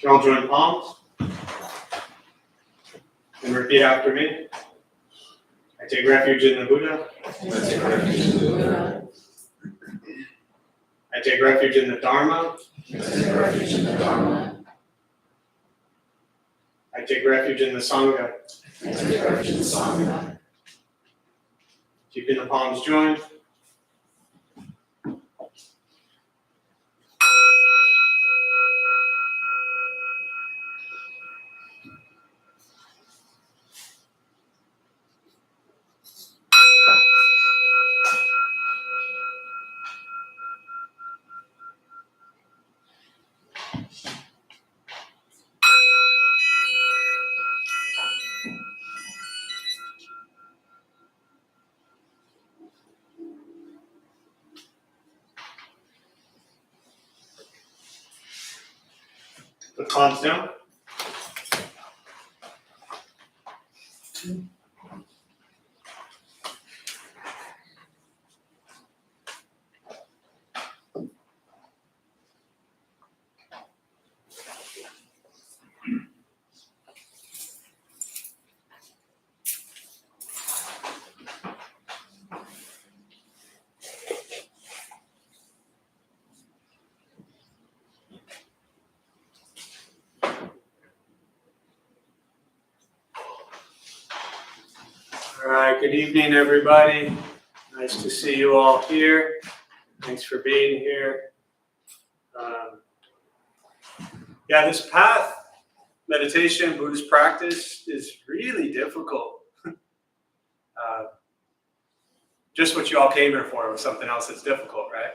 You all join palms and repeat after me. I take refuge in the Buddha. I take refuge in the Buddha. I take refuge in the Dharma. I take refuge in the Dharma. I take refuge in the Sangha. I take refuge in the Sangha. Keeping the palms joined. Put palms down. All right, good evening, everybody. Nice to see you all here. Thanks for being here. This path, meditation, Buddhist practice is really difficult. Just what you all came here for was something else that's difficult, right?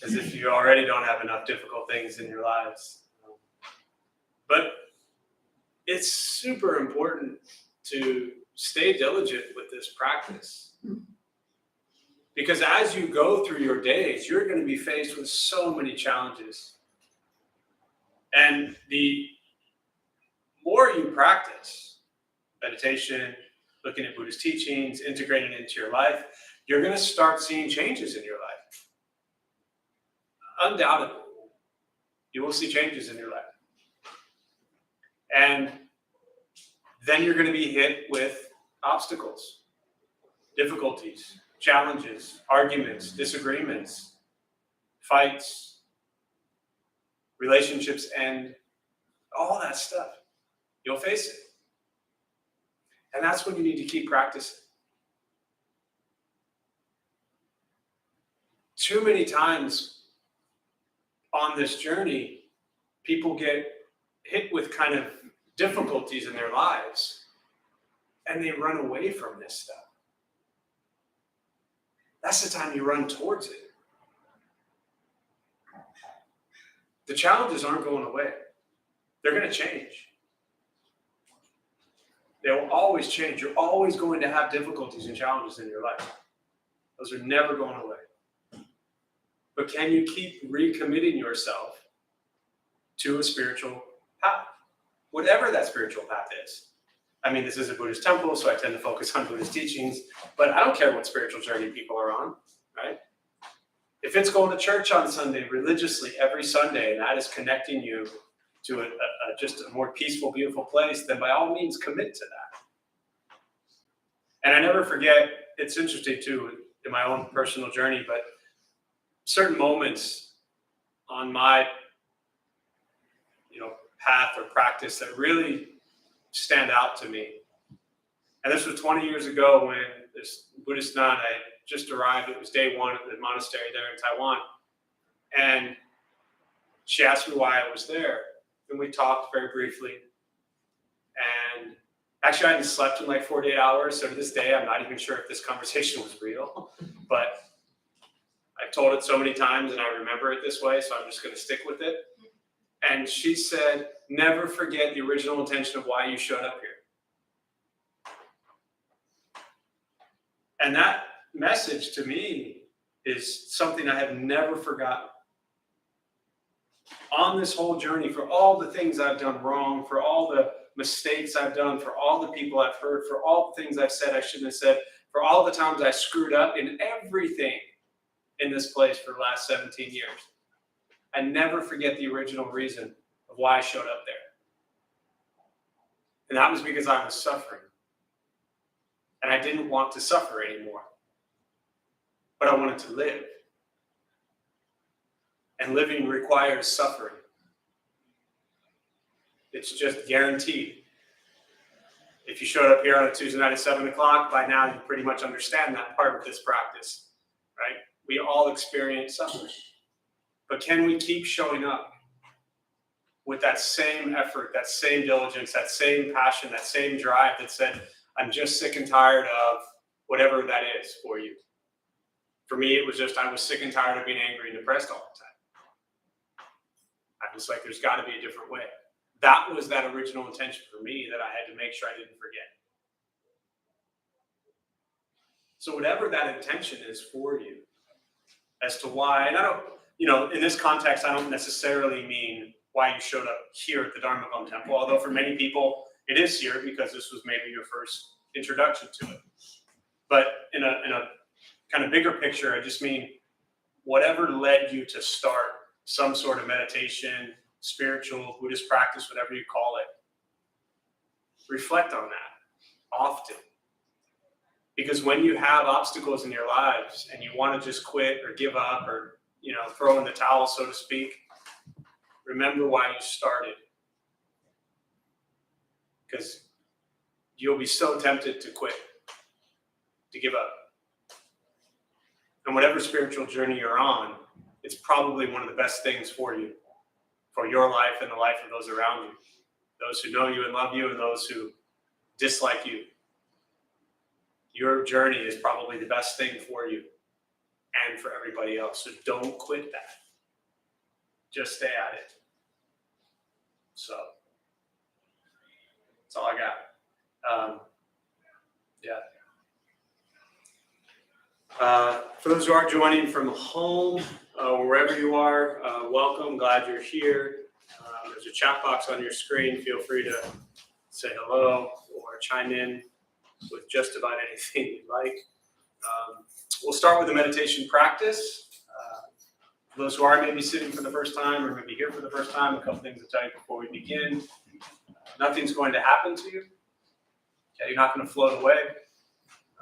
As if you already don't have enough difficult things in your lives. But it's super important to stay diligent with this practice. Because as you go through your days, you're going to be faced with so many challenges. And the more you practice meditation, looking at Buddhist teachings, integrating it into your life, you're going to start seeing changes in your life. Undoubtedly, you will see changes in your life. And then you're going to be hit with obstacles, difficulties, challenges, arguments, disagreements, fights, relationships, and all that stuff. You'll face it. And that's when you need to keep practicing. Too many times on this journey, people get hit with kind of difficulties in their lives, and they run away from this stuff. That's the time you run towards it. The challenges aren't going away. They're going to change. They will always change. You're always going to have difficulties and challenges in your life. Those are never going away. But can you keep recommitting yourself to a spiritual path? Whatever that spiritual path is. I mean, this is a Buddhist temple, so I tend to focus on Buddhist teachings, but I don't care what spiritual journey people are on, right? If it's going to church on Sunday religiously every Sunday, and that is connecting you to just a more peaceful, beautiful place, then by all means commit to that. And I never forget, it's interesting too, in my own personal journey, but certain moments on my path or practice that really stand out to me. And this was 20 years ago when this Buddhist nun, I just arrived, it was day one at the monastery there in Taiwan. And she asked me why I was there. And we talked very briefly. And actually I hadn't slept in like 48 hours. So to this day, I'm not even sure if this conversation was real, but I've told it so many times and I remember it this way. So I'm just going to stick with it. And she said, never forget the original intention of why you showed up here. And that message to me is something I have never forgotten. On this whole journey, for all the things I've done wrong, for all the mistakes I've done, for all the people I've hurt, for all the things I've said I shouldn't have said, for all the times I screwed up in everything in this place for the last 17 years. I never forget the original reason of why I showed up there. And that was because I was suffering. And I didn't want to suffer anymore. But I wanted to live. And living requires suffering. It's just guaranteed. If you showed up here on a Tuesday night at 7 o'clock, by now you pretty much understand that part of this practice, right? We all experience suffering. But can we keep showing up with that same effort, that same diligence, that same passion, that same drive that said, I'm just sick and tired of whatever that is for you? For me, it was just I was sick and tired of being angry and depressed all the time. I was like, there's got to be a different way. That was that original intention for me that I had to make sure I didn't forget. So whatever that intention is for you, as to why, and I don't, in this context, I don't necessarily mean why you showed up here at the Dharma Gum Temple, although for many people it is here because this was maybe your first introduction to it. But in a kind of bigger picture, I just mean whatever led you to start some sort of meditation, spiritual, Buddhist practice, whatever you call it, reflect on that often. Because when you have obstacles in your lives and you want to just quit or give up or, throw in the towel, so to speak, remember why you started. Because you'll be so tempted to quit, to give up. And whatever spiritual journey you're on, it's probably one of the best things for you, for your life and the life of those around you, those who know you and love you and those who dislike you. Your journey is probably the best thing for you and for everybody else. So don't quit that. Just stay at it. So that's all I got. For those who are joining from home, wherever you are, welcome. Glad you're here. There's a chat box on your screen. Feel free to say hello or chime in with just about anything you'd like. We'll start with the meditation practice. For those who are maybe sitting for the first time or maybe here for the first time, a couple things to tell you before we begin. Nothing's going to happen to you. Okay, you're not going to float away.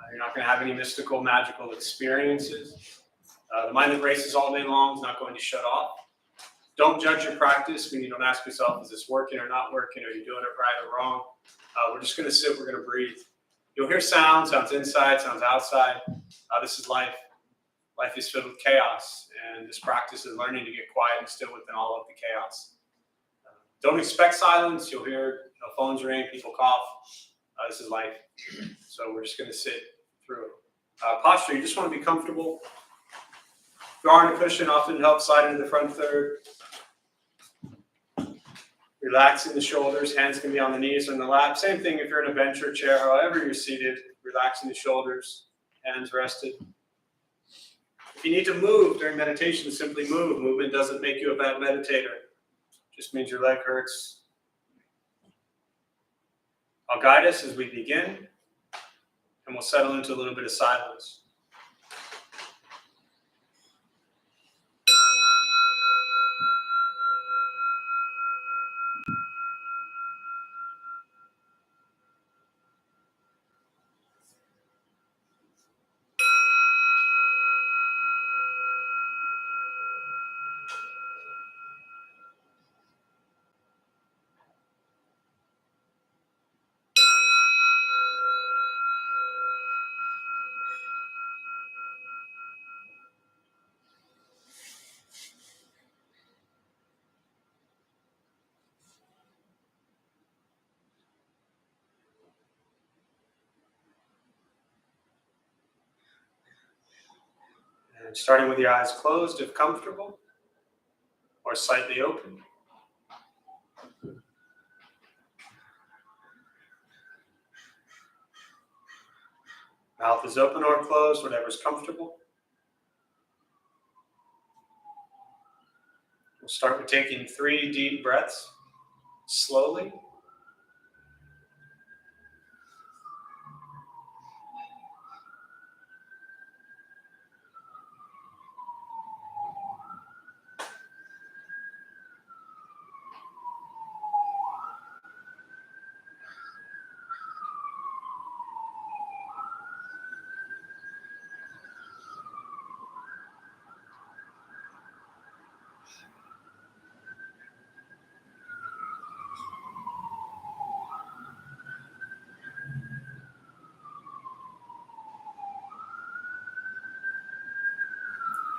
You're not going to have any mystical, magical experiences. The mind that races all day long is not going to shut off. Don't judge your practice. Meaning, don't ask yourself, is this working or not working? Are you doing it right or wrong? We're just going to sit. We're going to breathe. You'll hear sounds inside, sounds outside. This is life. Life is filled with chaos, and this practice is learning to get quiet and still within all of the chaos. Don't expect silence. You'll hear phones ring, people cough. This is life. So we're just going to sit through it. Posture, you just want to be comfortable. If you are on a cushion, often helps slide into the front third. Relaxing the shoulders, hands can be on the knees or in the lap. Same thing if you're in a bench or chair, however you're seated, relaxing the shoulders, hands rested. If you need to move during meditation, simply move. Movement doesn't make you a bad meditator. It just means your leg hurts. I'll guide us as we begin, and we'll settle into a little bit of silence. And starting with your eyes closed, if comfortable, or slightly open. Mouth is open or closed, whatever's comfortable. We'll start with taking 3 deep breaths, slowly.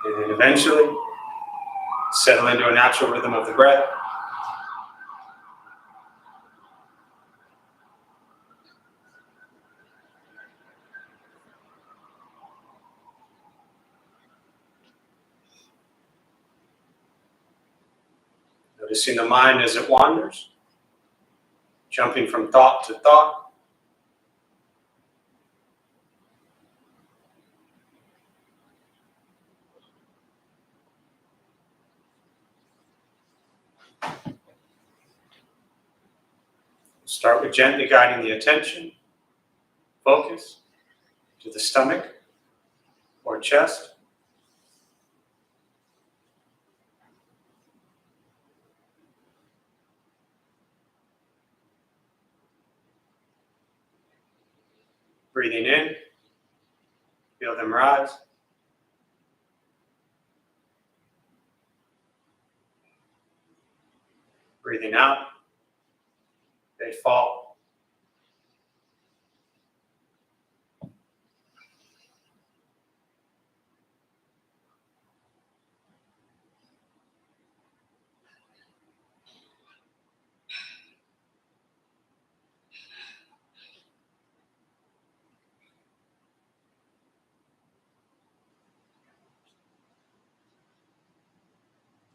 And then eventually, settle into a natural rhythm of the breath. Noticing the mind as it wanders, jumping from thought to thought. Start with gently guiding the attention, focus, to the stomach or chest. Breathing in, feel them rise. Breathing out, they fall.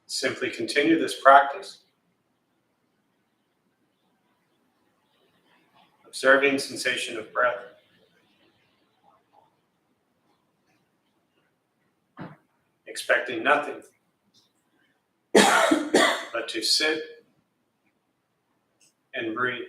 Simply continue this practice, observing sensation of breath, expecting nothing but to sit and breathe.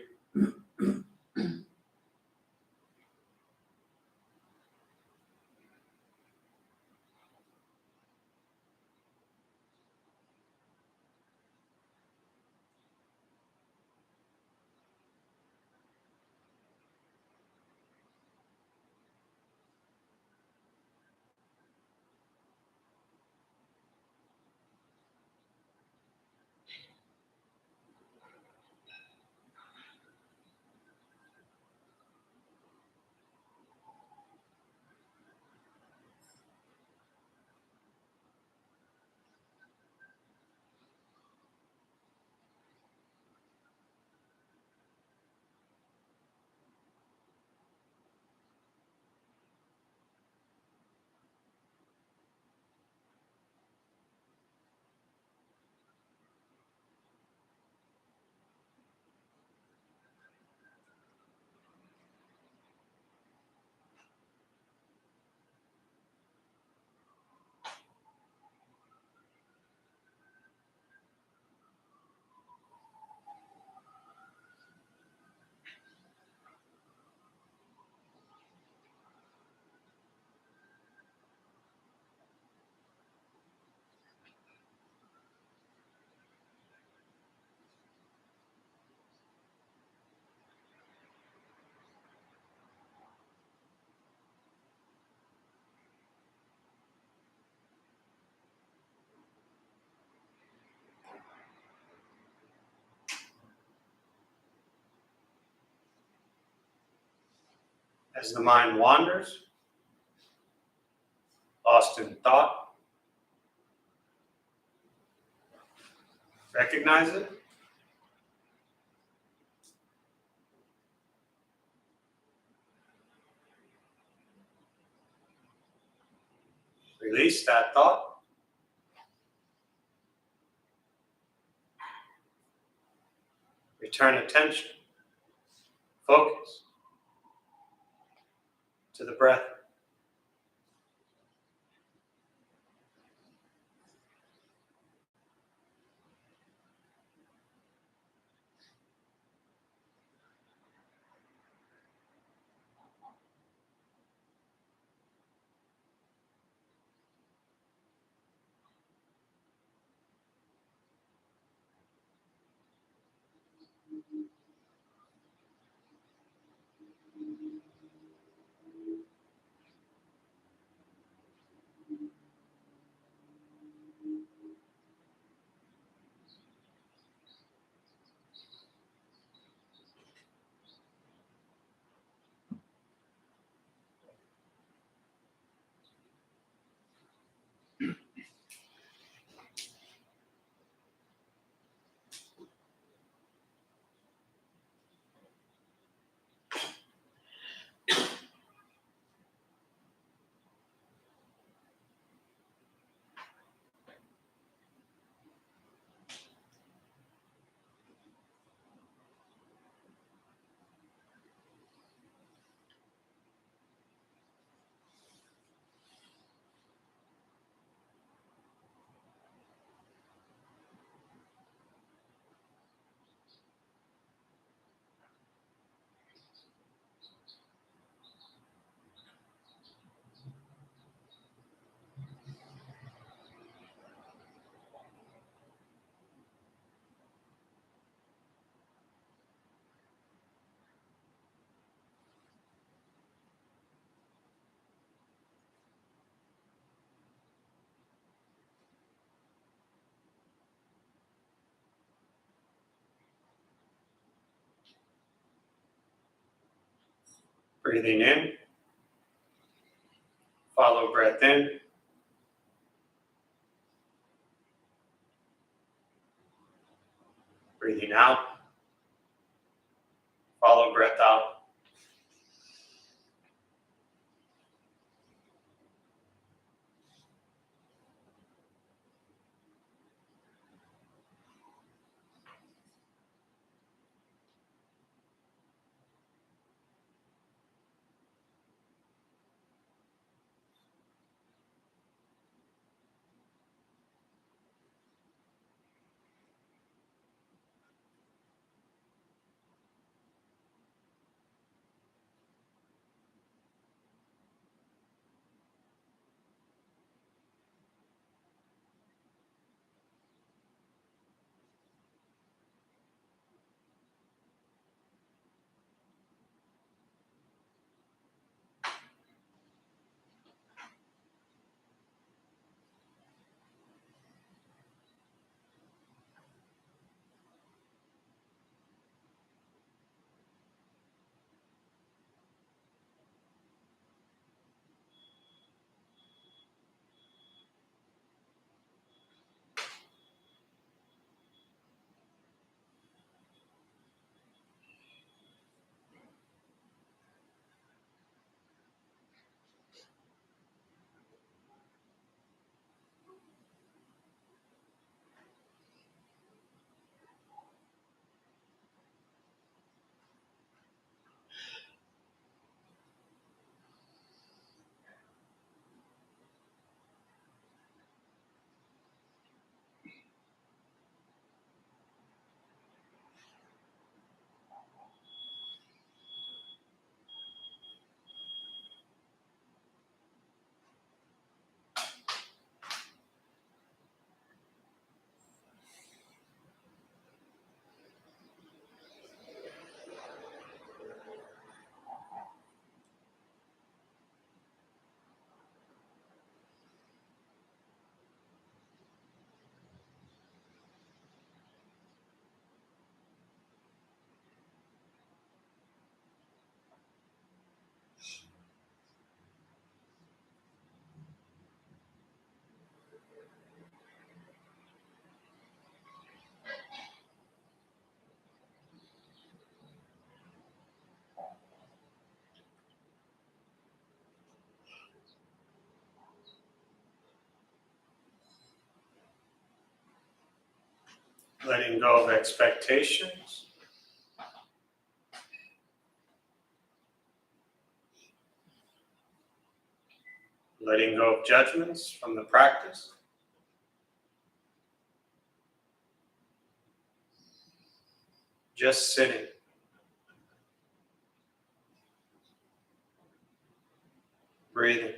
As the mind wanders, lost in thought, recognize it, release that thought, return attention, focus to the breath. Breathing in. Follow breath in. Breathing out. Follow breath out. Letting go of expectations. Letting go of judgments from the practice. Just sitting. Breathing.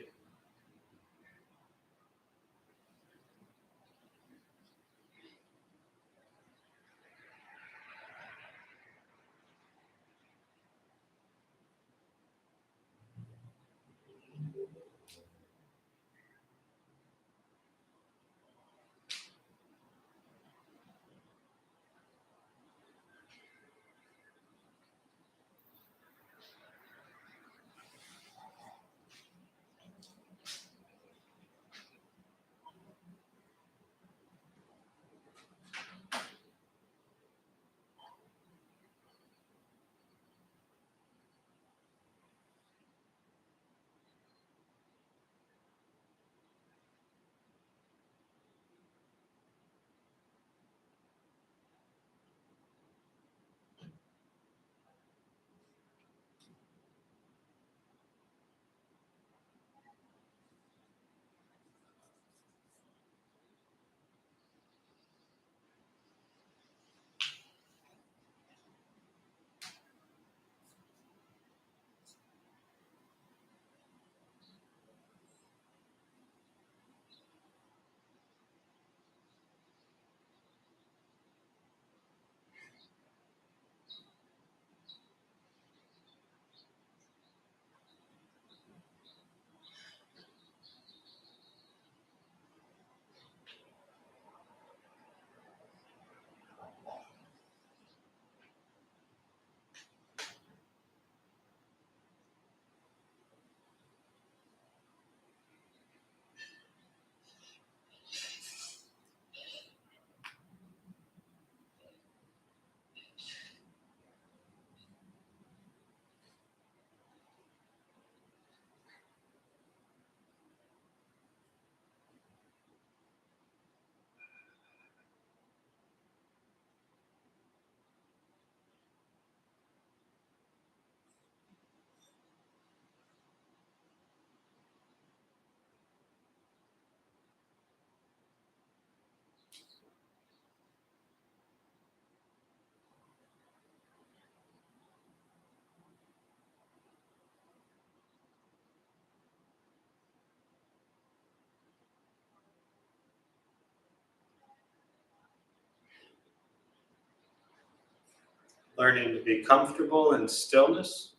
Learning to be comfortable in stillness,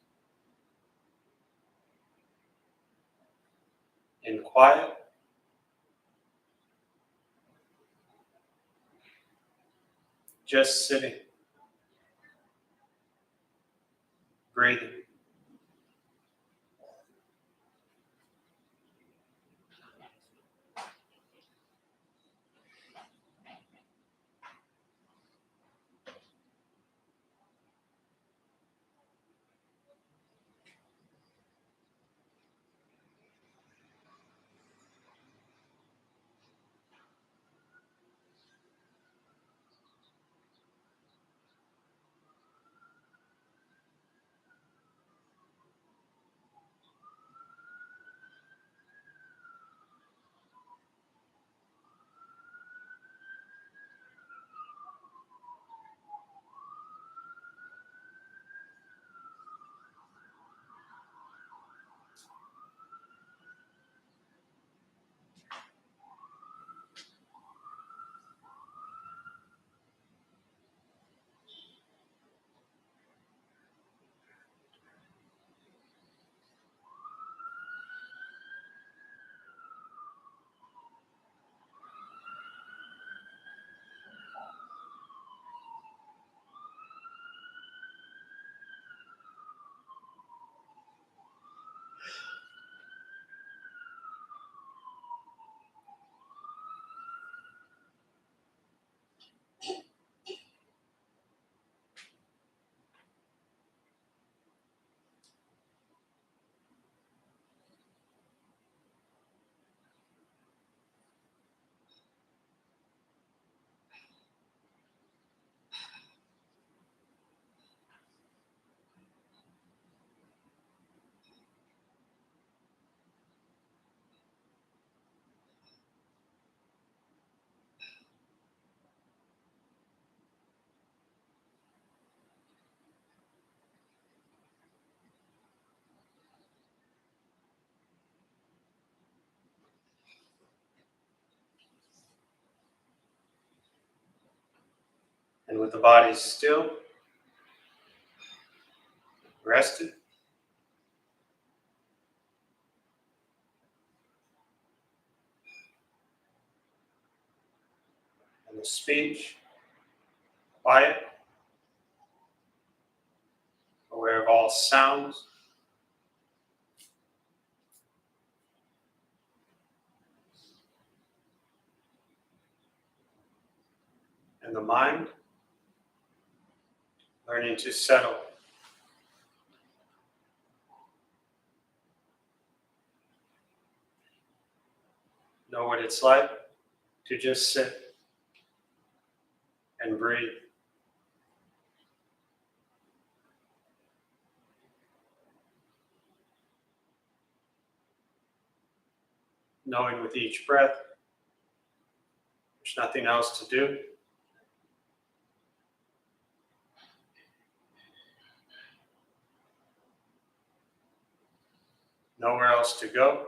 in quiet, just sitting, breathing. And with the body still, rested, and the speech quiet, aware of all sounds, and the mind learning to settle. Know what it's like to just sit and breathe. Knowing with each breath, there's nothing else to do. Nowhere else to go.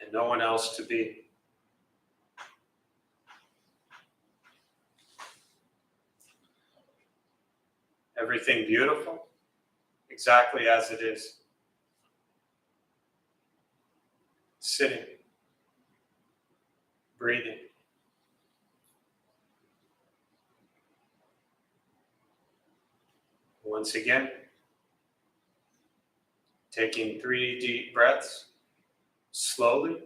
And no one else to be. Everything beautiful, exactly as it is. Sitting, breathing. Once again, taking 3 deep breaths, slowly.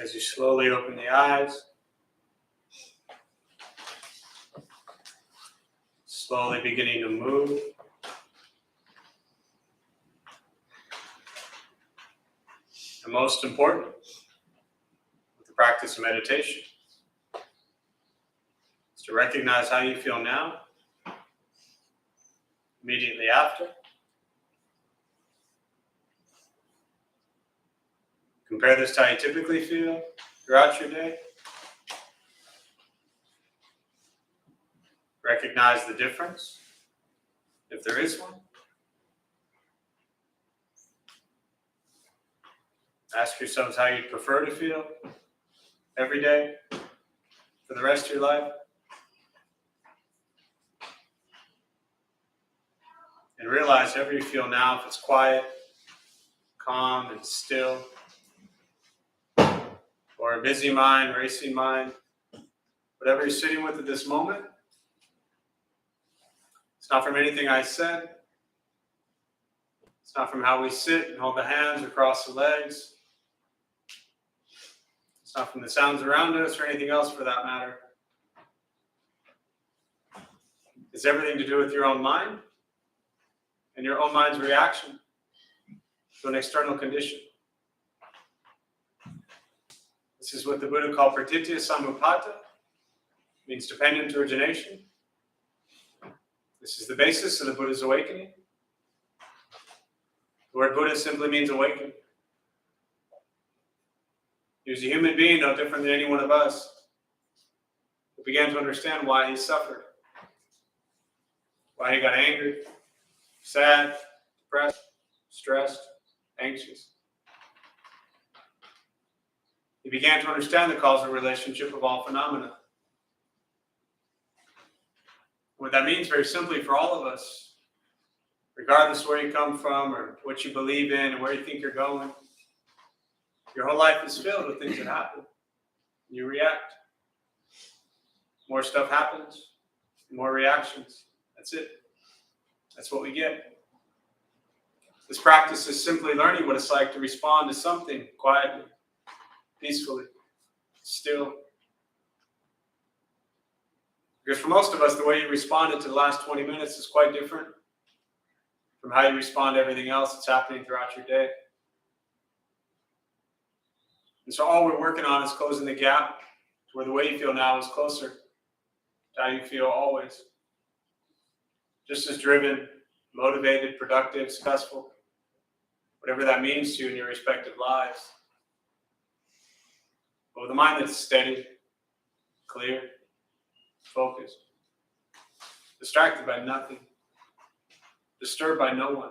As you slowly open the eyes, slowly beginning to move. And most important, with the practice of meditation, is to recognize how you feel now, immediately after. Compare this to how you typically feel throughout your day. Recognize the difference, if there is one. Ask yourselves how you'd prefer to feel every day for the rest of your life. And realize however you feel now, if it's quiet, calm, and still, or a busy mind, racing mind, whatever you're sitting with at this moment, it's not from anything I said. It's not from how we sit and hold the hands or cross the legs. It's not from the sounds around us or anything else for that matter. It's everything to do with your own mind and your own mind's reaction to an external condition. This is what the Buddha called pratitya samuppada, means dependent origination. This is the basis of the Buddha's awakening. The word Buddha simply means awakened. He was a human being, no different than any one of us, who began to understand why he suffered, why he got angry, sad, depressed, stressed, anxious. He began to understand the causal relationship of all phenomena. What that means very simply for all of us, regardless where you come from or what you believe in and where you think you're going, your whole life is filled with things that happen. You react. More stuff happens, more reactions. That's it. That's what we get. This practice is simply learning what it's like to respond to something quietly, peacefully, still. Because for most of us, the way you responded to the last 20 minutes is quite different from how you respond to everything else that's happening throughout your day. And so all we're working on is closing the gap to where the way you feel now is closer to how you feel always. Just as driven, motivated, productive, successful, whatever that means to you in your respective lives. But with a mind that's steady, clear, focused, distracted by nothing, disturbed by no one.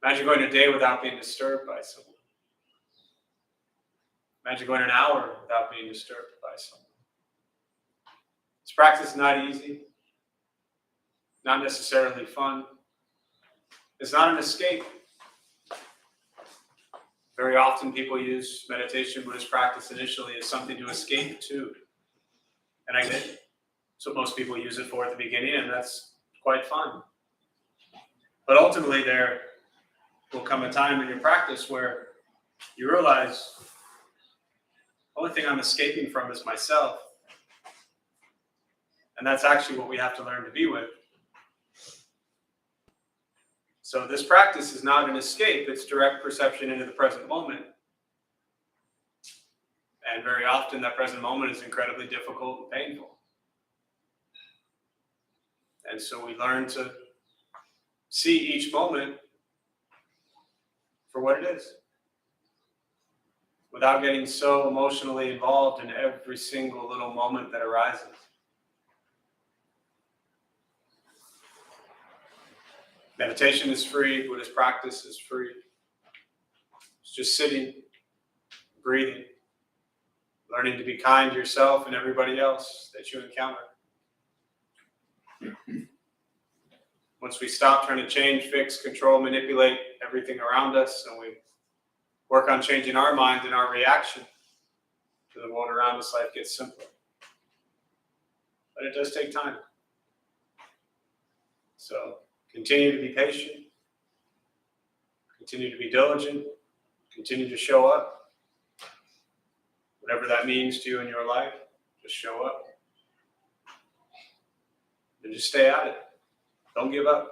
Imagine going a day without being disturbed by someone. Imagine going an hour without being disturbed by someone. This practice is not easy, not necessarily fun. It's not an escape. Very often people use meditation, Buddhist practice initially as something to escape to. And I get it. So most people use it for at the beginning, and that's quite fun. But ultimately there will come a time in your practice where you realize the only thing I'm escaping from is myself. And that's actually what we have to learn to be with. So this practice is not an escape, it's direct perception into the present moment. And very often that present moment is incredibly difficult and painful. And so we learn to see each moment for what it is, without getting so emotionally involved in every single little moment that arises. Meditation is free, Buddhist practice is free. It's just sitting, breathing, learning to be kind to yourself and everybody else that you encounter. Once we stop trying to change, fix, control, manipulate everything around us, and we work on changing our mind and our reaction to the world around us, life gets simpler. But it does take time. So continue to be patient, continue to be diligent, continue to show up, Whatever that means to you in your life, just show up. And just stay at it. Don't give up.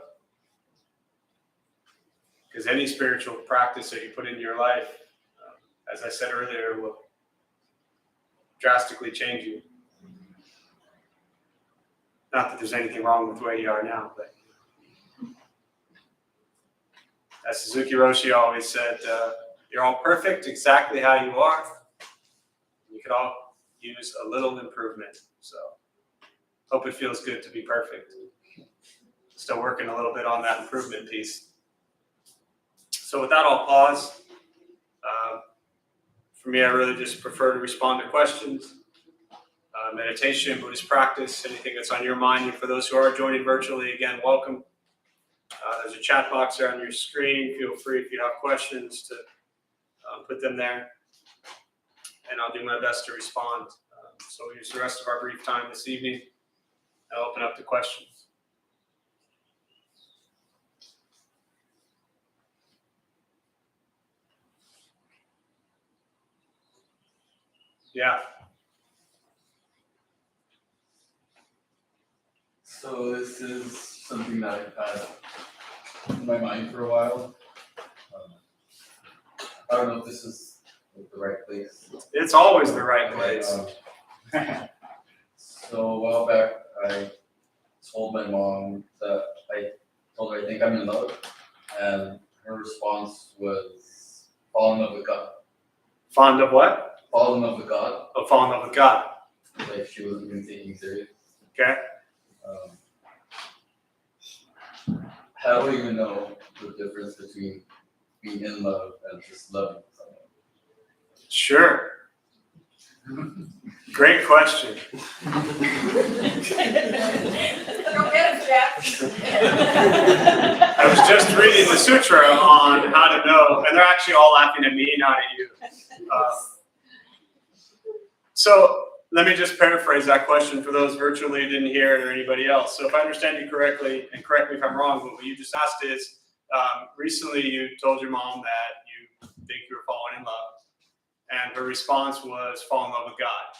Because any spiritual practice that you put into your life, as I said earlier, will drastically change you. Not that there's anything wrong with where you are now, but as Suzuki Roshi always said, you're all perfect exactly how you are. You could all use a little improvement. So hope it feels good to be perfect. Still working a little bit on that improvement piece. So with that, I'll pause. For me, I really just prefer to respond to questions. Meditation, Buddhist practice, anything that's on your mind. And for those who are joining virtually, again, welcome. There's a chat box there on your screen. Feel free if you have questions to put them there. And I'll do my best to respond. So we'll use the rest of our brief time this evening. I'll open up to questions. Yeah. So this is something that I've had in my mind for a while. I don't know if this is the right place. It's always the right place. So a while back, I told my mom that I told her I think I'm in love, and her response was fall in love with God. Fond of what? Fall in love with God. Oh, fall in love with God. Like she wasn't even taking me serious. Okay. How do I even know the difference between being in love and just loving someone? Sure. Great question. Don't get it, Jeff. I was just reading the sutra on how to know, and they're actually all laughing at me, not at you. So let me just paraphrase that question for those virtually who didn't hear it or anybody else. So if I understand you correctly, and correct me if I'm wrong, but what you just asked is, recently you told your mom that you think you were falling in love, and her response was fall in love with God.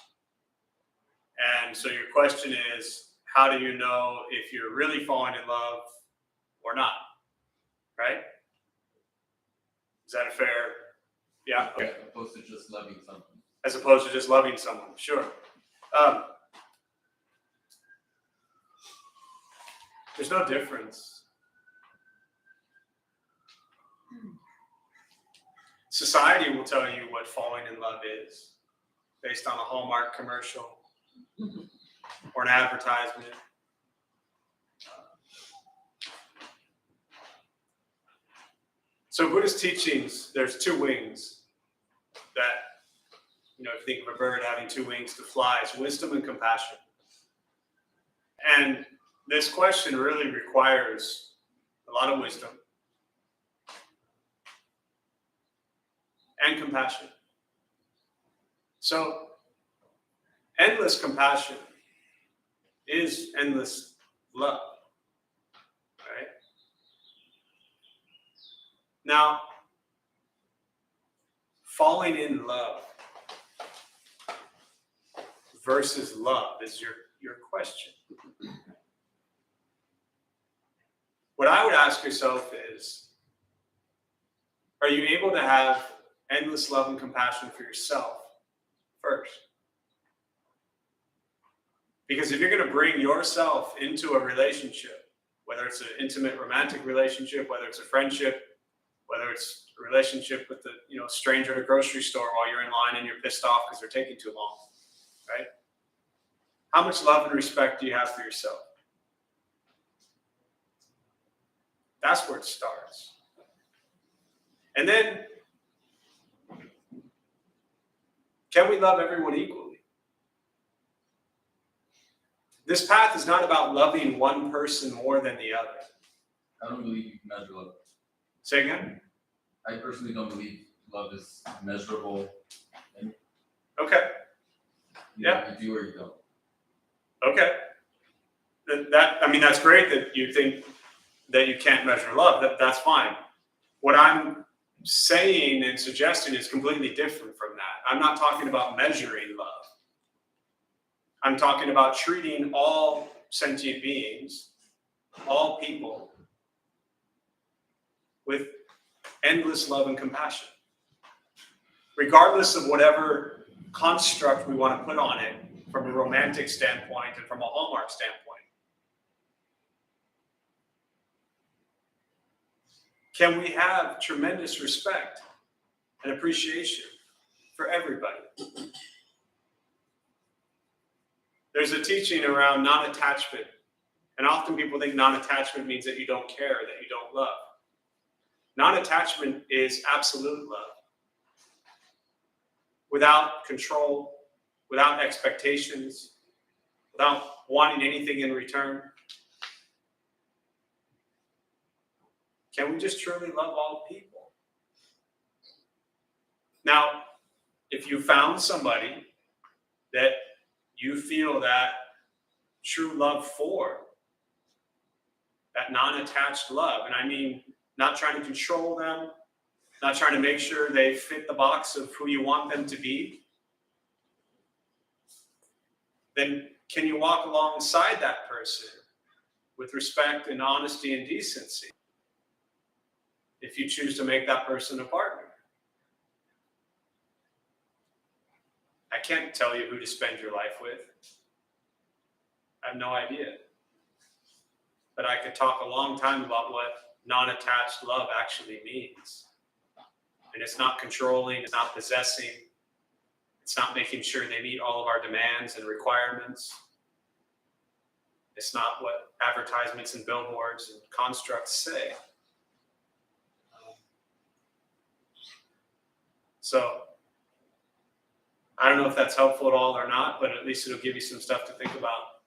And so your question is, how do you know if you're really falling in love or not? Right? Is that a fair? Yeah. Okay. As opposed to just loving something. As opposed to just loving someone. Sure. There's no difference. Society will tell you what falling in love is based on a Hallmark commercial or an advertisement. So Buddhist teachings, there's two wings that, if you think of a bird having two wings to fly, it's wisdom and compassion. And this question really requires a lot of wisdom and compassion. So endless compassion is endless love, right? Now, falling in love versus love is your question. What I would ask yourself is, are you able to have endless love and compassion for yourself first? Because if you're going to bring yourself into a relationship, whether it's an intimate romantic relationship, whether it's a friendship, whether it's a relationship with the stranger at a grocery store while you're in line and you're pissed off because they're taking too long, right? How much love and respect do you have for yourself? That's where it starts. And then, can we love everyone equally? This path is not about loving one person more than the other. I don't believe you can measure love. Say again? I personally don't believe love is measurable. Okay. Yeah. You do or you don't. Okay. That's great that you think that you can't measure love. That's fine. What I'm saying and suggesting is completely different from that. I'm not talking about measuring love. I'm talking about treating all sentient beings, all people, with endless love and compassion, regardless of whatever construct we want to put on it from a romantic standpoint and from a Hallmark standpoint. Can we have tremendous respect and appreciation for everybody? There's a teaching around non-attachment, and often people think non-attachment means that you don't care, that you don't love. Non-attachment is absolute love. Without control, without expectations, without wanting anything in return. Can we just truly love all people? Now, if you found somebody that you feel that true love for, that non-attached love, and I mean not trying to control them, not trying to make sure they fit the box of who you want them to be, then can you walk alongside that person with respect and honesty and decency if you choose to make that person a partner? I can't tell you who to spend your life with. I have no idea. But I could talk a long time about what non-attached love actually means. And it's not controlling, it's not possessing, it's not making sure they meet all of our demands and requirements. It's not what advertisements and billboards and constructs say. So, I don't know if that's helpful at all or not, but at least it'll give you some stuff to think about.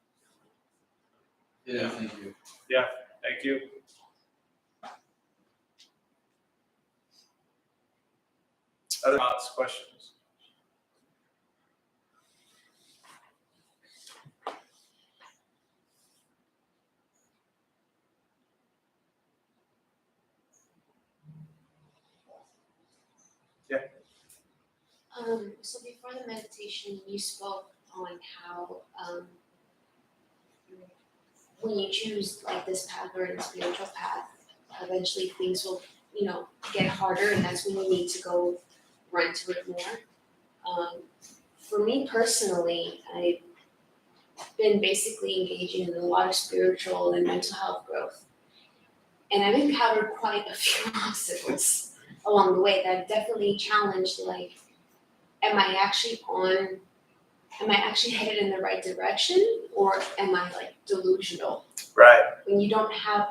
Yeah, thank you. Yeah, thank you. Other thoughts, questions? Yeah. So before the meditation, you spoke on how when you choose like this path or a spiritual path, eventually things will, get harder, and that's when you need to go run to it more. For me personally, I've been basically engaging in a lot of spiritual and mental health growth, and I've encountered quite a few obstacles along the way that definitely challenged, like, am I actually headed in the right direction, or am I like delusional? Right. When you don't have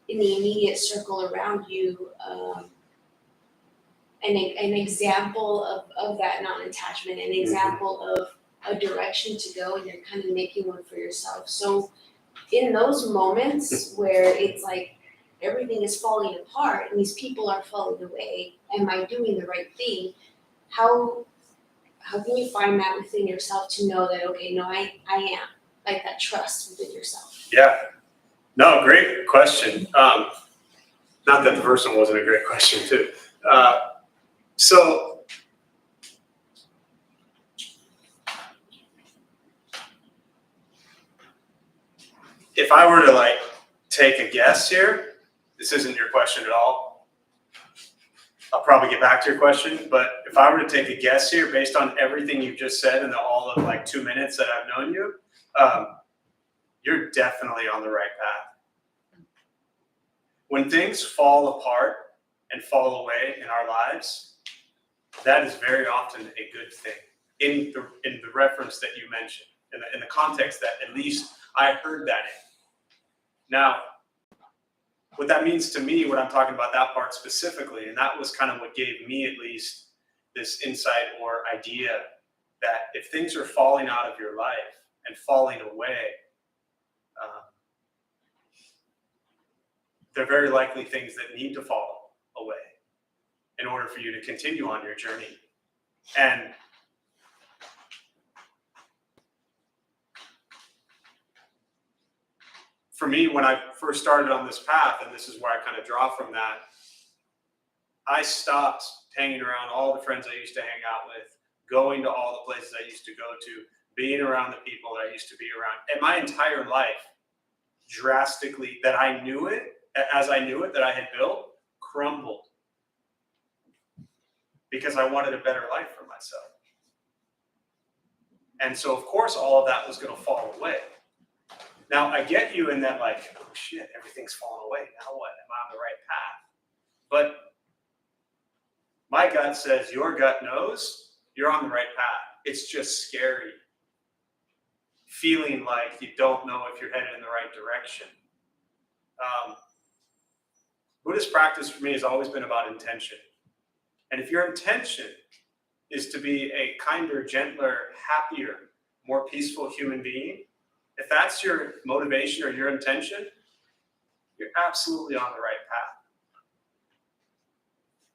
in the immediate circle around you an example of that non-attachment, an example of a direction to go, and you're kind of making one for yourself. So in those moments where it's like everything is falling apart and these people are falling away, am I doing the right thing? How can you find that within yourself to know that, okay, no, I am, like that trust within yourself? Yeah. No, great question. Not that the first one wasn't a great question too. So if I were to like take a guess here, this isn't your question at all. I'll probably get back to your question, but if I were to take a guess here based on everything you've just said in all of like 2 minutes that I've known you, you're definitely on the right path. When things fall apart and fall away in our lives, that is very often a good thing in the reference that you mentioned, in the context that at least I heard that in. Now, what that means to me, what I'm talking about that part specifically, and that was kind of what gave me at least this insight or idea that if things are falling out of your life and falling away, they're very likely things that need to fall away in order for you to continue on your journey. And for me, when I first started on this path, and this is where I kind of draw from that, I stopped hanging around all the friends I used to hang out with, going to all the places I used to go to, being around the people that I used to be around. And my entire life drastically, that I knew it, as I knew it, that I had built, crumbled. Because I wanted a better life for myself. And so, of course, all of that was going to fall away. Now, I get you in that, like, oh shit, everything's fallen away. Now what? Am I on the right path? But my gut says your gut knows you're on the right path. It's just scary. Feeling like you don't know if you're headed in the right direction. Buddhist practice for me has always been about intention. And if your intention is to be a kinder, gentler, happier, more peaceful human being, if that's your motivation or your intention, you're absolutely on the right path.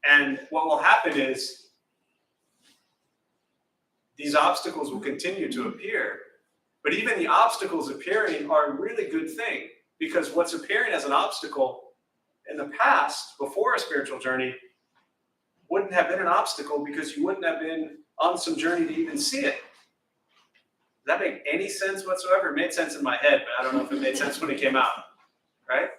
And what will happen is these obstacles will continue to appear. But even the obstacles appearing are a really good thing, because what's appearing as an obstacle in the past, before a spiritual journey, wouldn't have been an obstacle because you wouldn't have been on some journey to even see it. Does that make any sense whatsoever? It made sense in my head, but I don't know if it made sense when it came out, right?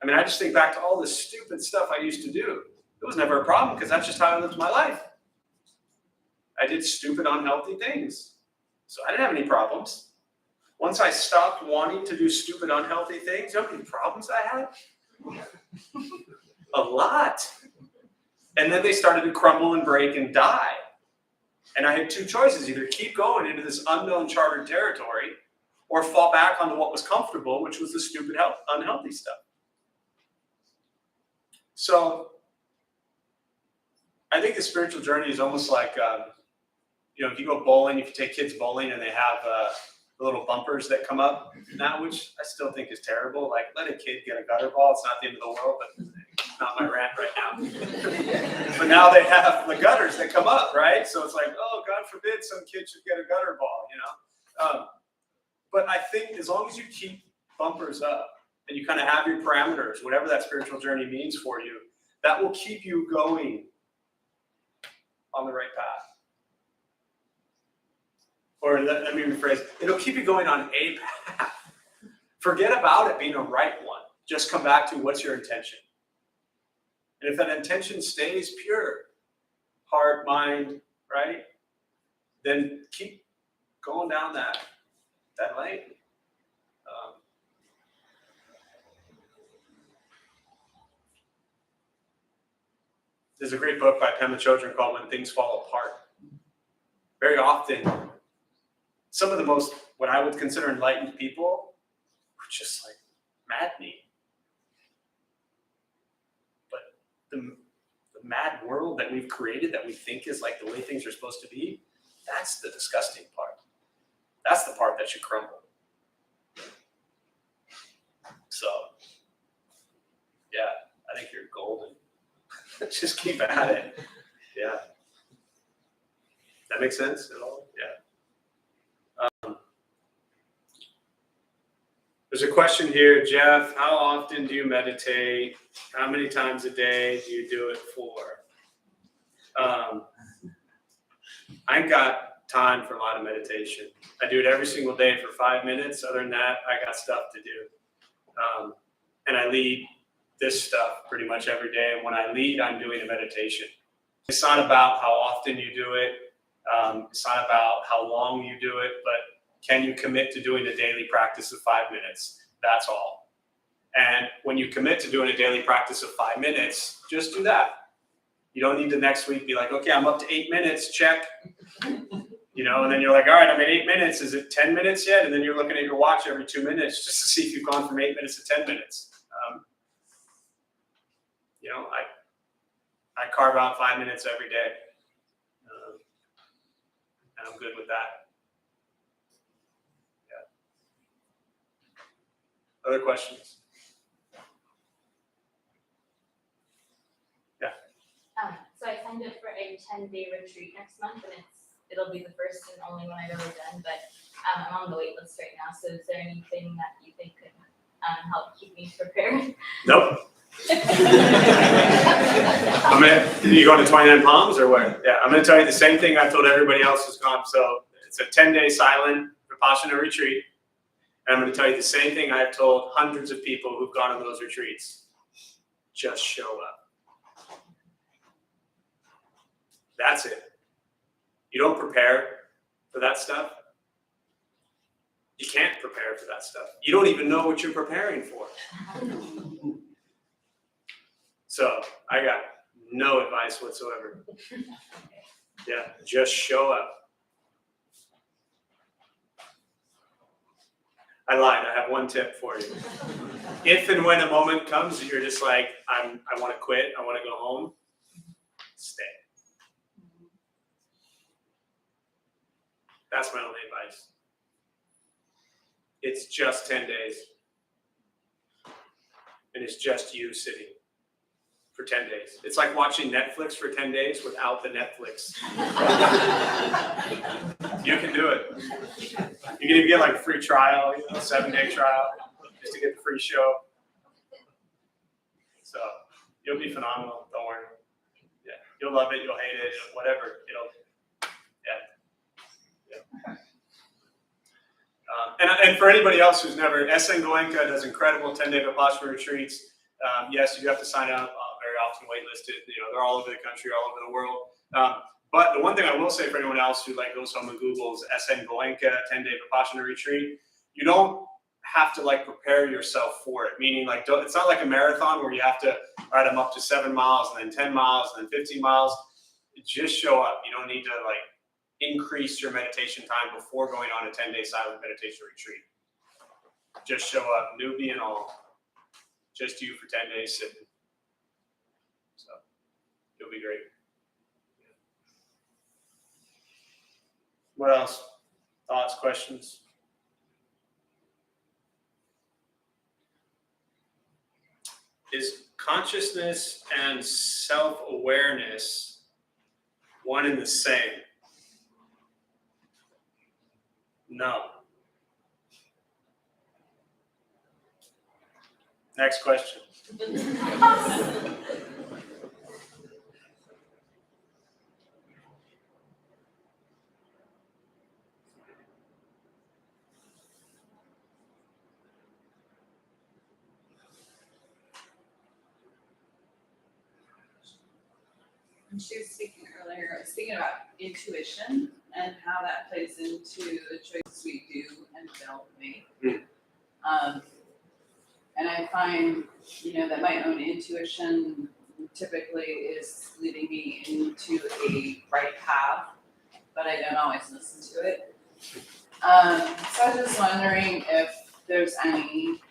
I mean, I just think back to all the stupid stuff I used to do. It was never a problem because that's just how I lived my life. I did stupid, unhealthy things. So I didn't have any problems. Once I stopped wanting to do stupid, unhealthy things, you know how many problems I had? A lot. And then they started to crumble and break and die. And I had two choices: either keep going into this unknown chartered territory or fall back onto what was comfortable, which was the stupid, unhealthy stuff. So I think the spiritual journey is almost like, if you go bowling, if you take kids bowling and they have the little bumpers that come up now, which I still think is terrible. Like, let a kid get a gutter ball. It's not the end of the world, but it's not my rant right now. But now they have the gutters that come up, right? So it's like, oh, God forbid some kid should get a gutter ball, But I think as long as you keep bumpers up and you kind of have your parameters, whatever that spiritual journey means for you, that will keep you going on the right path. Or let me rephrase, it'll keep you going on a path. Forget about it being a right one. Just come back to what's your intention. And if that intention stays pure, heart, mind, right, then keep going down that lane. There's a great book by Pema Chodron called When Things Fall Apart. Very often, some of the most, what I would consider enlightened people, are just like maddening. But the mad world that we've created, that we think is like the way things are supposed to be, that's the disgusting part. That's the part that should crumble. So, yeah, I think you're golden. Just keep at it. Yeah. That makes sense at all? Yeah. There's a question here, Jeff. How often do you meditate? How many times a day do you do it for? I ain't got time for a lot of meditation. I do it every single day for 5 minutes. Other than that, I got stuff to do. And I lead this stuff pretty much every day. And when I lead, I'm doing a meditation. It's not about how often you do it. It's not about how long you do it, but can you commit to doing a daily practice of 5 minutes? That's all. And when you commit to doing a daily practice of 5 minutes, just do that. You don't need to next week be like, okay, I'm up to 8 minutes, check. And then you're like, all right, I'm at 8 minutes. Is it 10 minutes yet? And then you're looking at your watch every 2 minutes just to see if you've gone from 8 minutes to 10 minutes. I carve out 5 minutes every day. And I'm good with that. Yeah. Other questions? Yeah. So I signed up for a 10-day retreat next month, and it'll be the first and only one I've ever done. But I'm on the wait list right now. So is there anything that you think could help keep me prepared? Nope. You going to 29 Palms or where? Yeah, I'm gonna tell you the same thing I've told everybody else who's gone. So it's a 10-day silent Vipassana retreat. And I'm gonna tell you the same thing I've told hundreds of people who've gone on those retreats. Just show up. That's it. You don't prepare for that stuff. You can't prepare for that stuff. You don't even know what you're preparing for. So I got no advice whatsoever. Yeah, just show up. I lied. I have one tip for you. If and when a moment comes that you're just like, I want to quit, I want to go home, stay. That's my only advice. It's just 10 days. And it's just you sitting for 10 days. It's like watching Netflix for 10 days without the Netflix. You can do it. You can even get like a free trial, 7-day trial, just to get the free show. So you'll be phenomenal, don't worry. Yeah, you'll love it, you'll hate it, whatever. And for anybody else who's never, SN Goenka does incredible 10-day Vipassana retreats. Yes, you have to sign up, very often waitlisted. They're all over the country, all over the world. But the one thing I will say for anyone else who like goes home and Googles SN Goenka 10-day Vipassana retreat, you don't have to like prepare yourself for it. Meaning like, it's not like a marathon where you have to, all right, I'm up to 7 miles and then 10 miles and then 15 miles. Just show up. You don't need to like increase your meditation time before going on a 10-day silent meditation retreat. Just show up, newbie and all. Just you for 10 days sitting. So you'll be great. What else? Thoughts, questions? Is consciousness and self-awareness one and the same? No. Next question. When she was speaking earlier, I was thinking about intuition and how that plays into the choices we do and don't make. And I find, that my own intuition typically is leading me into a right path, but I don't always listen to it. So I was just wondering if there's any,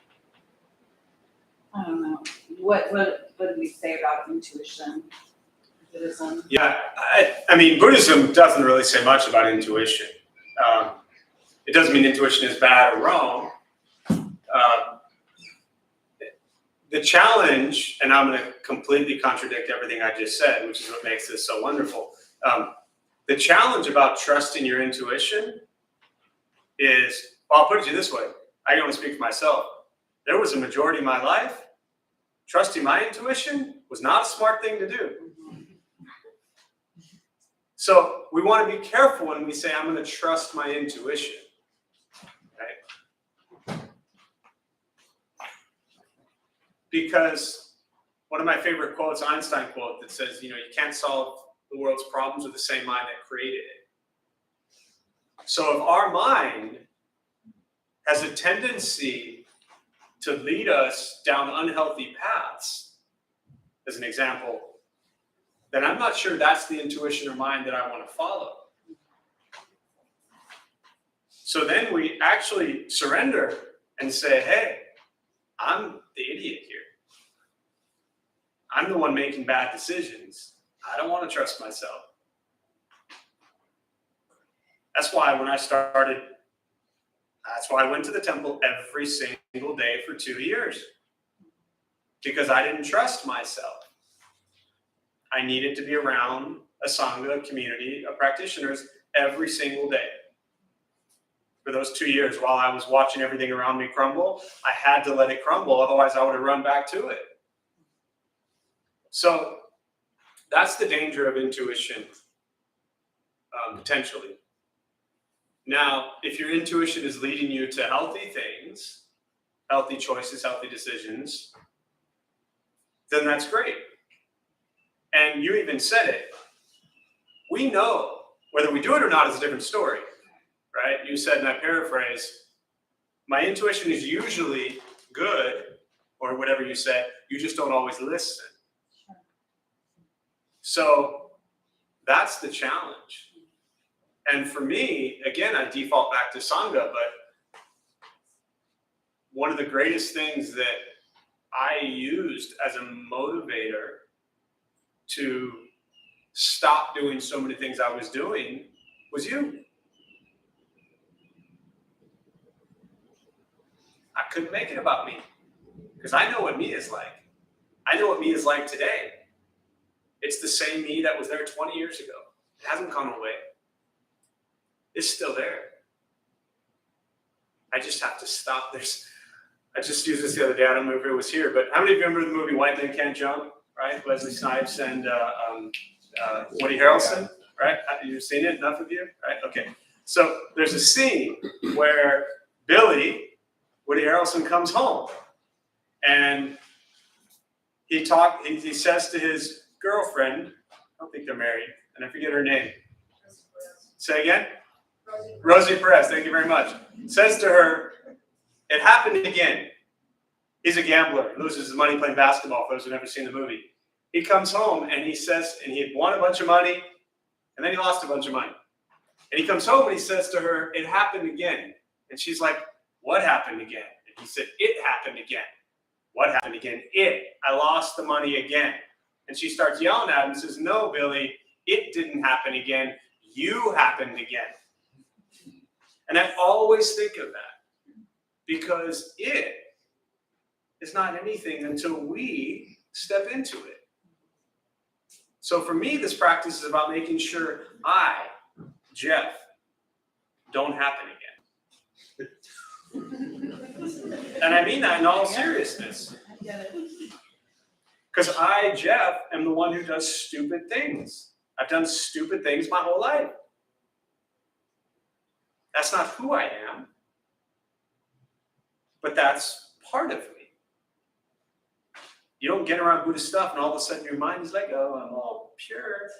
I don't know, what do we say about intuition? Buddhism? Yeah, I mean, Buddhism doesn't really say much about intuition. It doesn't mean intuition is bad or wrong. The challenge, and I'm going to completely contradict everything I just said, which is what makes this so wonderful. The challenge about trusting your intuition is, well, I'll put it to you this way. I can only speak for myself. There was a majority of my life, trusting my intuition was not a smart thing to do. So we want to be careful when we say, I'm going to trust my intuition. Right? Because one of my favorite quotes, Einstein quote, that says, you can't solve the world's problems with the same mind that created it. So if our mind has a tendency to lead us down unhealthy paths, as an example, then I'm not sure that's the intuition or mind that I want to follow. So then we actually surrender and say, hey, I'm the idiot here. I'm the one making bad decisions. I don't want to trust myself. That's why when I started, that's why I went to the temple every single day for 2 years. Because I didn't trust myself. I needed to be around a Sangha community of practitioners every single day. For those 2 years, while I was watching everything around me crumble, I had to let it crumble, otherwise I would have run back to it. So That's the danger of intuition, potentially. Now, if your intuition is leading you to healthy things, healthy choices, healthy decisions, then that's great. And you even said it. We know whether we do it or not is a different story, right? You said, and I paraphrase, my intuition is usually good, or whatever you said, you just don't always listen. So that's the challenge. And for me, again, I default back to Sangha, but one of the greatest things that I used as a motivator to stop doing so many things I was doing was you. I couldn't make it about me because I know what me is like. I know what me is like today. It's the same me that was there 20 years ago. It hasn't gone away. It's still there. I just have to stop. I just used this the other day. I don't know if it was here, but how many of you remember the movie White Men Can't Jump? Right, Wesley Snipes and Woody Harrelson. Right, you've seen it. Enough of you. Right, okay. So there's a scene where Woody Harrelson comes home, and he says to his girlfriend, I don't think they're married, and I forget her name. Say again? Rosie Perez, thank you very much. Says to her, it happened again. He's a gambler, loses his money playing basketball, for those who've never seen the movie. He comes home and he says, and he had won a bunch of money, and then he lost a bunch of money. And he comes home and he says to her, it happened again. And she's like, what happened again? And he said, it happened again. What happened again? I lost the money again. And she starts yelling at him and says, no, Billy, it didn't happen again. You happened again. And I always think of that because it is not anything until we step into it. So for me, this practice is about making sure I, Jeff, don't happen again. And I mean that in all seriousness. Because I, Jeff, am the one who does stupid things. I've done stupid things my whole life. That's not who I am, but that's part of me. You don't get around Buddhist stuff and all of a sudden your mind is like, oh, I'm all pure.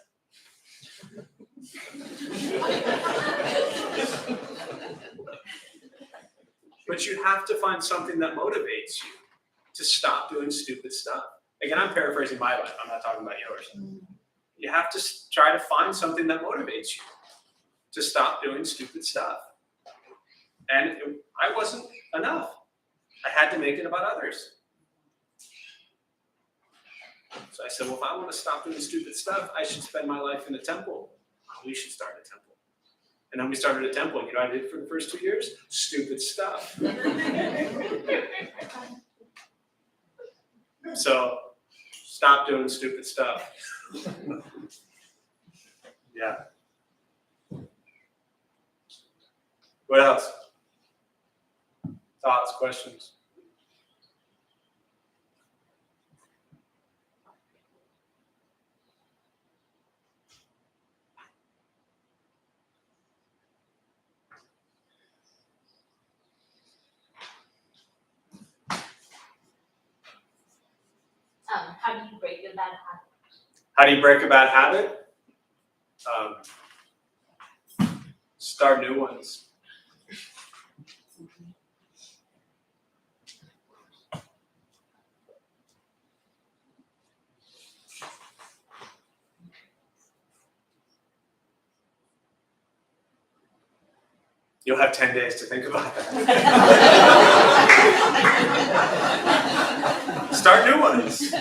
But you have to find something that motivates you to stop doing stupid stuff. Again, I'm paraphrasing my life. I'm not talking about yours. You have to try to find something that motivates you to stop doing stupid stuff. And I wasn't enough. I had to make it about others. So I said, well, if I want to stop doing stupid stuff, I should spend my life in a temple. We should start a temple. And then we started a temple. You know what I did for the first 2 years? Stupid stuff. So stop doing stupid stuff. Yeah. What else? Thoughts, questions? How do you break a bad habit? How do you break a bad habit? Start new ones. You'll have 10 days to think about that. Start new ones.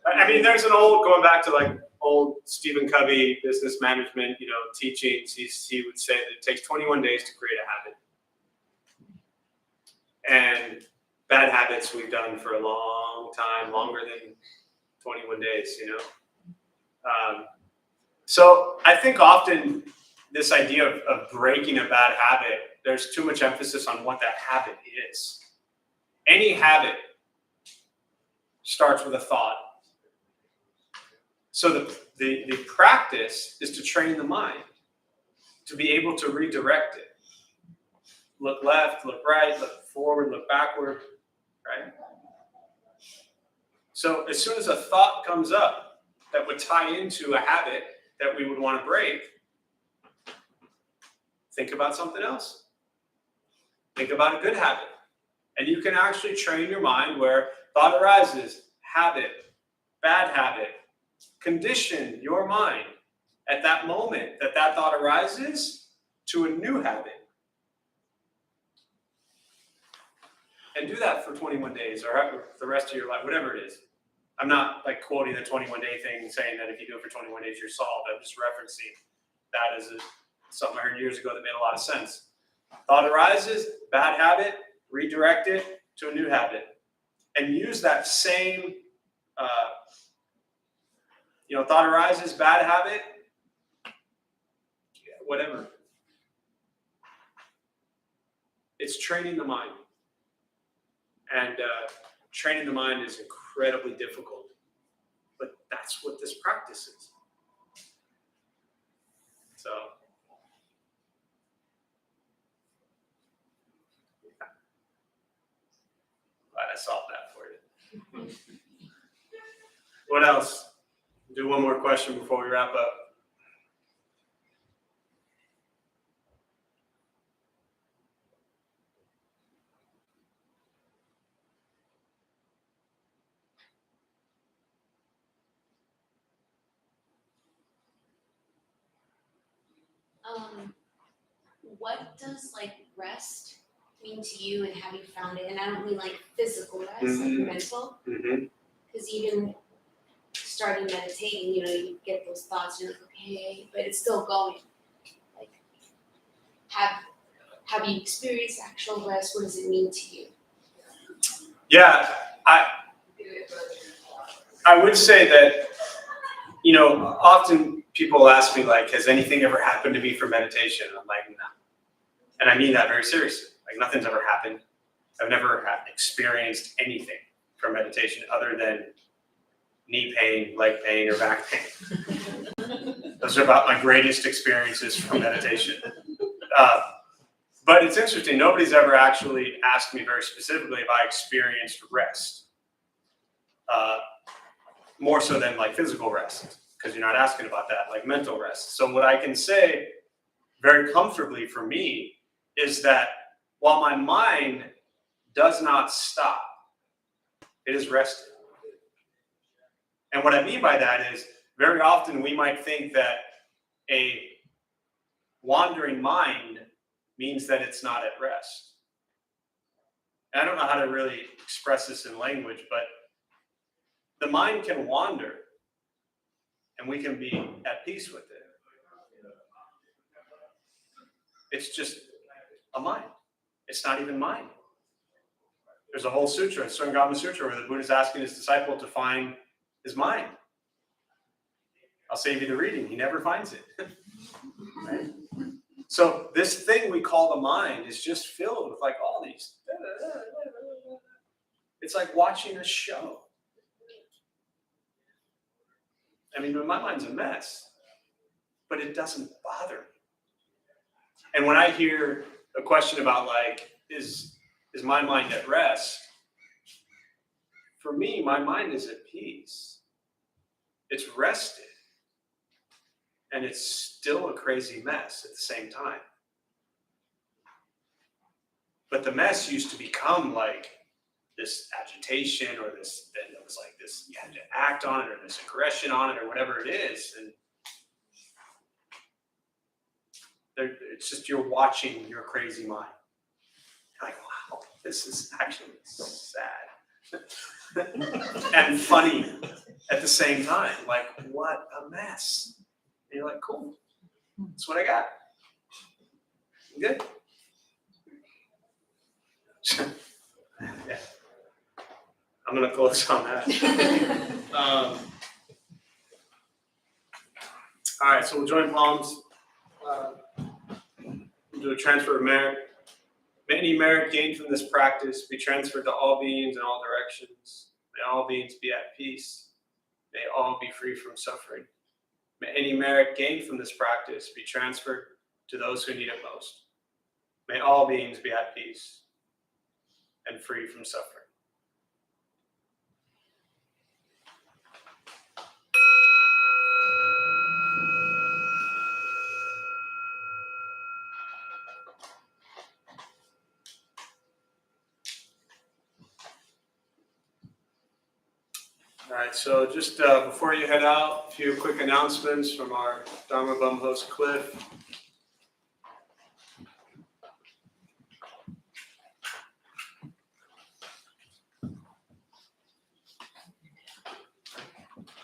I mean, there's an old, going back to like old Stephen Covey business management, teachings. He would say that it takes 21 days to create a habit. And bad habits we've done for a long time, longer than 21 days, So I think often this idea of breaking a bad habit, there's too much emphasis on what that habit is. Any habit starts with a thought. So the practice is to train the mind to be able to redirect it. Look left, look right, look forward, look backward, right? So as soon as a thought comes up that would tie into a habit that we would want to break, think about something else. Think about a good habit. And you can actually train your mind where thought arises, habit, bad habit. Condition your mind at that moment that that thought arises to a new habit. And do that for 21 days or the rest of your life, whatever it is. I'm not like quoting the 21-day thing saying that if you do it for 21 days, you're solved. I'm just referencing that as something I heard years ago that made a lot of sense. Thought arises, bad habit, redirect it to a new habit. And use that same, thought arises, bad habit, whatever. It's training the mind. And training the mind is incredibly difficult. But that's what this practice is. So, glad I solved that for you. What else? Do one more question before we wrap up. What does like rest mean to you, and have you found it? And I don't mean like physical rest, Mhm. like mental. Mm-hmm. Because even starting meditating, you get those thoughts, you're like, okay, but it's still going. Like, have you experienced actual rest? What does it mean to you? Yeah, I would say that, often people ask me, like, has anything ever happened to me for meditation? I'm like, no. And I mean that very seriously. Like, nothing's ever happened. I've never experienced anything from meditation other than knee pain, leg pain, or back pain. Those are about my greatest experiences from meditation. But it's interesting. Nobody's ever actually asked me very specifically if I experienced rest. More so than like physical rest, because you're not asking about that, like mental rest. So what I can say very comfortably for me is that while my mind does not stop, it is rested. And what I mean by that is very often we might think that a wandering mind means that it's not at rest. And I don't know how to really express this in language, but the mind can wander and we can be at peace with it. It's just a mind. It's not even mind. There's a whole sutra, Sangama Sutra, where the Buddha is asking his disciple to find his mind. I'll save you the reading. He never finds it. Right? So this thing we call the mind is just filled with like all these. It's like watching a show. I mean, my mind's a mess, but it doesn't bother me. And when I hear a question about like, is my mind at rest? For me, my mind is at peace. It's rested. And it's still a crazy mess at the same time. But the mess used to become like this agitation or this, then it was like this, you had to act on it or this aggression on it or whatever it is. And it's just you're watching your crazy mind. You're like, wow, this is actually sad and funny at the same time. Like, what a mess. And you're like, cool. That's what I got. I'm good. Yeah. I'm going to close on that. All right, so we'll join palms. We'll do a transfer of merit. May any merit gained from this practice be transferred to all beings in all directions. May all beings be at peace. May all be free from suffering. May any merit gained from this practice be transferred to those who need it most. May all beings be at peace and free from suffering. All right, so just before you head out, a few quick announcements from our Dharma Bum host, Cliff.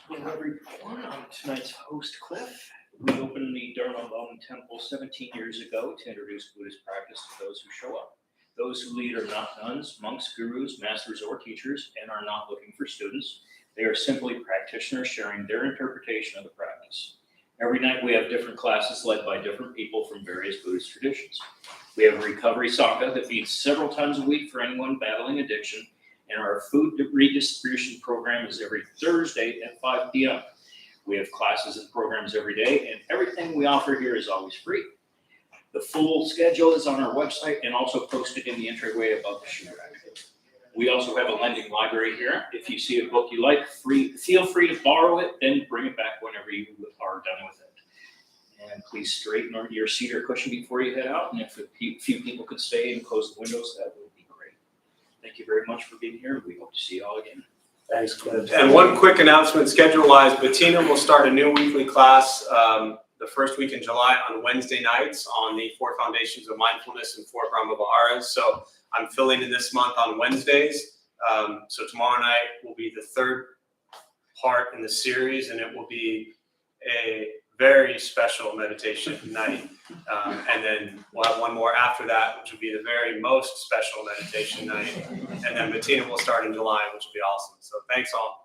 Hello everyone, I'm tonight's host Cliff. We opened the Dharma Bum Temple 17 years ago to introduce Buddhist practice to those who show up. Those who lead are not nuns, monks, gurus, masters, or teachers, and are not looking for students. They are simply practitioners sharing their interpretation of the practice. Every night we have different classes led by different people from various Buddhist traditions. We have a recovery sangha that meets several times a week for anyone battling addiction, and our food redistribution program is every Thursday at 5 p.m. We have classes and programs every day, and everything we offer here is always free. The full schedule is on our website and also posted in the entryway above the shoe rack. We also have a lending library here. If you see a book you like, feel free to borrow it, then bring it back whenever you are done with it. And please straighten your seat or cushion before you head out. And if a few people could stay and close the windows, that would be great. Thank you very much for being here. We hope to see you all again. Thanks, Cliff. And one quick announcement schedule-wise, Bettina will start a new weekly class the first week in July on Wednesday nights on the 4 foundations of mindfulness and 4 Brahma Viharas. So I'm filling in this month on Wednesdays. So tomorrow night will be the 3rd part in the series, and it will be a very special meditation night. And then we'll have one more after that, which will be the very most special meditation night. And then Bettina will start in July, which will be awesome. So thanks all.